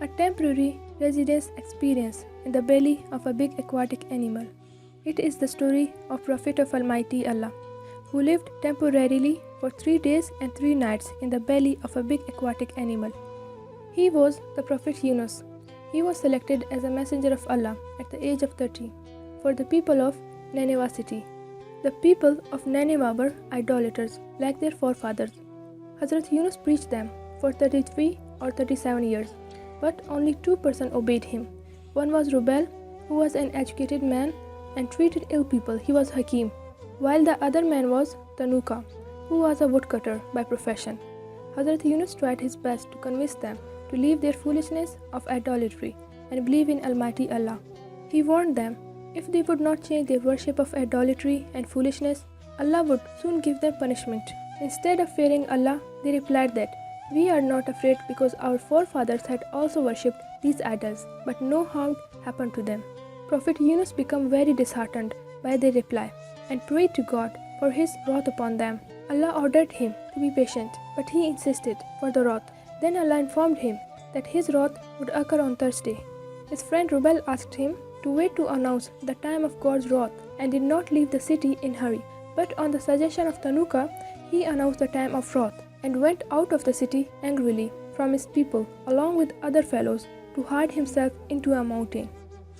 A temporary residence experience in the belly of a big aquatic animal. It is the story of Prophet of Almighty Allah, who lived temporarily for 3 days and 3 nights in the belly of a big aquatic animal. He was the Prophet Yunus. He was selected as a messenger of Allah at the age of 30 for the people of Nineveh city. The people of Nineveh were idolaters like their forefathers. Hazrat Yunus preached them for 33 or 37 years, but only 2% obeyed him. One was Rubel, who was an educated man and treated ill people. He was Hakim, while the other man was Tanuka, who was a woodcutter by profession. Hazrat Yunus tried his best to convince them to leave their foolishness of idolatry and believe in Almighty Allah. He warned them if they would not change their worship of idolatry and foolishness, Allah would soon give them punishment. Instead of fearing Allah, they replied that we are not afraid because our forefathers had also worshipped these idols, but no harm happened to them. Prophet Yunus became very disheartened by their reply and prayed to God for his wrath upon them. Allah ordered him to be patient, but he insisted for the wrath. Then Allah informed him that his wrath would occur on Thursday. His friend Rubel asked him to wait to announce the time of God's wrath and did not leave the city in hurry. But on the suggestion of Tanuka, he announced the time of wrath and went out of the city angrily from his people along with other fellows to hide himself into a mountain.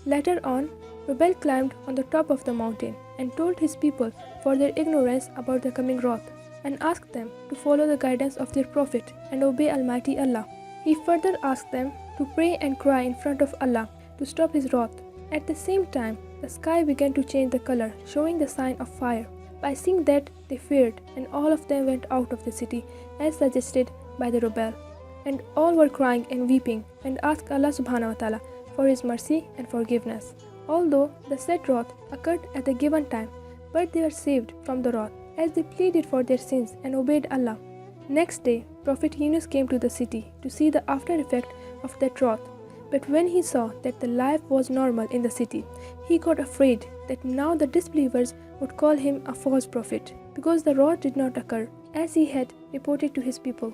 Later on, Rubel climbed on the top of the mountain and told his people for their ignorance about the coming wrath and asked them to follow the guidance of their prophet and obey Almighty Allah. He further asked them to pray and cry in front of Allah to stop his wrath. At the same time, the sky began to change the color, showing the sign of fire. By seeing that, they feared, and all of them went out of the city, as suggested by the rebel. And all were crying and weeping, and asked Allah subhanahu wa ta'ala for his mercy and forgiveness. Although the said wrath occurred at the given time, but they were saved from the wrath, as they pleaded for their sins and obeyed Allah. Next day, Prophet Yunus came to the city to see the after effect of that wrath. But when he saw that the life was normal in the city, he got afraid that now the disbelievers would call him a false prophet, because the wrath did not occur as he had reported to his people.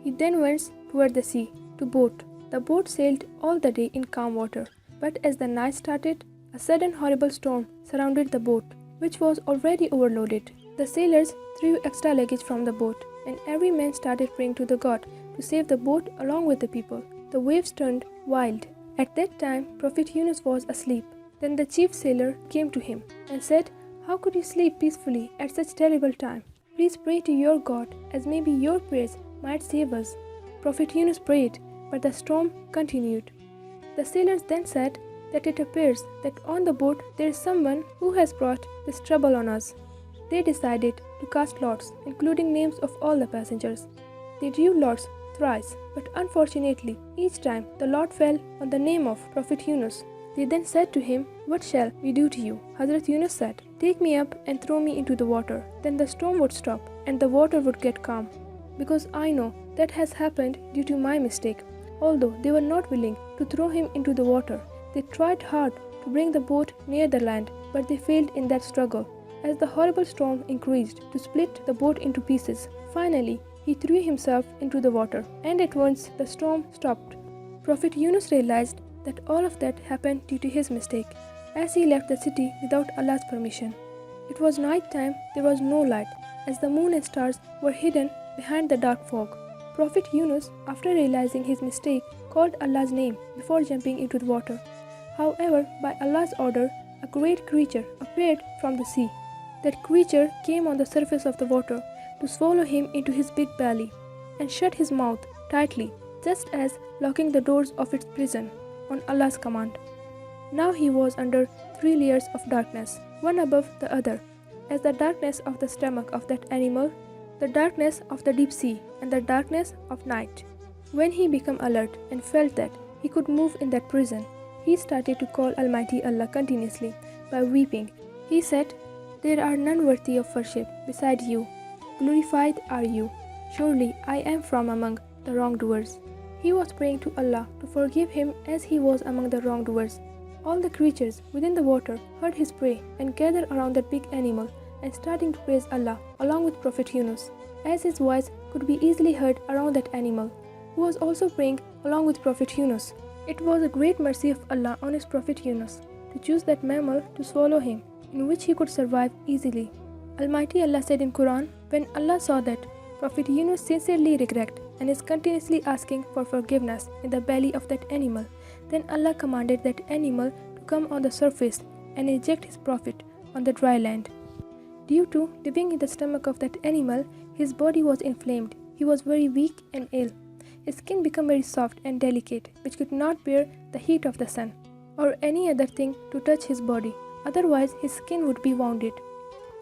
He then went toward the sea to boat. The boat sailed all the day in calm water, but as the night started, a sudden horrible storm surrounded the boat, which was already overloaded. The sailors threw extra luggage from the boat, and every man started praying to the God to save the boat along with the people. The waves turned wild. At that time, Prophet Yunus was asleep. Then the chief sailor came to him and said, "How could you sleep peacefully at such terrible time? Please pray to your God, as maybe your prayers might save us." Prophet Yunus prayed, but the storm continued. The sailors then said that it appears that on the boat there is someone who has brought this trouble on us. They decided to cast lots, including names of all the passengers. They drew lots thrice, but unfortunately, each time the lot fell on the name of Prophet Yunus. They then said to him, "What shall we do to you?" Hazrat Yunus said, "Take me up and throw me into the water. Then the storm would stop and the water would get calm, because I know that has happened due to my mistake." Although they were not willing to throw him into the water, they tried hard to bring the boat near the land, but they failed in that struggle, as the horrible storm increased to split the boat into pieces. Finally, he threw himself into the water, and at once the storm stopped. Prophet Yunus realized that all of that happened due to his mistake, as he left the city without Allah's permission. It was night time, there was no light, as the moon and stars were hidden behind the dark fog. Prophet Yunus, after realizing his mistake, called Allah's name before jumping into the water. However, by Allah's order, a great creature appeared from the sea. That creature came on the surface of the water to swallow him into his big belly and shut his mouth tightly, just as locking the doors of its prison on Allah's command. Now he was under 3 layers of darkness, one above the other, as the darkness of the stomach of that animal, the darkness of the deep sea, and the darkness of night. When he became alert and felt that he could move in that prison, he started to call Almighty Allah continuously by weeping. He said, "There are none worthy of worship beside you. Glorified are you. Surely I am from among the wrongdoers." He was praying to Allah to forgive him as he was among the wrongdoers. All the creatures within the water heard his prayer and gathered around that big animal and starting to praise Allah along with Prophet Yunus, as his voice could be easily heard around that animal, who was also praying along with Prophet Yunus. It was a great mercy of Allah on His Prophet Yunus to choose that mammal to swallow him, in which he could survive easily. Almighty Allah said in Quran, when Allah saw that Prophet Yunus sincerely regret and is continuously asking for forgiveness in the belly of that animal, then Allah commanded that animal to come on the surface and eject his prophet on the dry land. Due to living in the stomach of that animal, his body was inflamed. He was very weak and ill. His skin became very soft and delicate, which could not bear the heat of the sun or any other thing to touch his body. Otherwise, his skin would be wounded.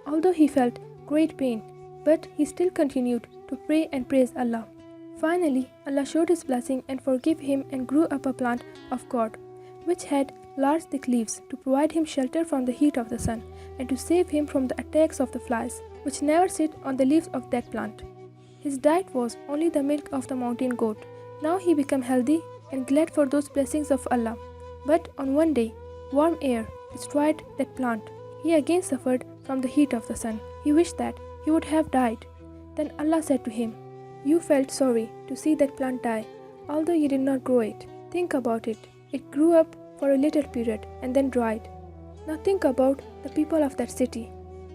Although he felt great pain, but he still continued to pray and praise Allah. Finally, Allah showed His blessing and forgave him and grew up a plant of gourd, which had large thick leaves to provide him shelter from the heat of the sun and to save him from the attacks of the flies, which never sit on the leaves of that plant. His diet was only the milk of the mountain goat. Now he became healthy and glad for those blessings of Allah. But on one day, warm air destroyed that plant. He again suffered from the heat of the sun. He wished that he would have died. Then Allah said to him, "You felt sorry to see that plant die, although you did not grow it. Think about it. It grew up for a little period and then dried. Now think about the people of that city,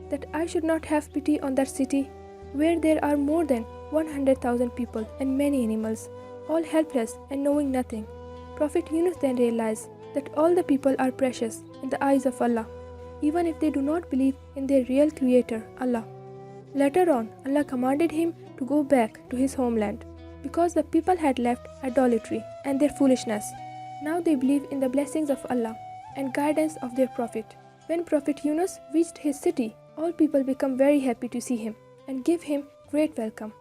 that I should not have pity on that city, where there are more than 100,000 people and many animals, all helpless and knowing nothing." Prophet Yunus then realized that all the people are precious in the eyes of Allah, even if they do not believe in their real creator, Allah. Later on, Allah commanded him to go back to his homeland, because the people had left idolatry and their foolishness. Now they believe in the blessings of Allah and guidance of their Prophet. When Prophet Yunus reached his city, all people became very happy to see him and gave him great welcome.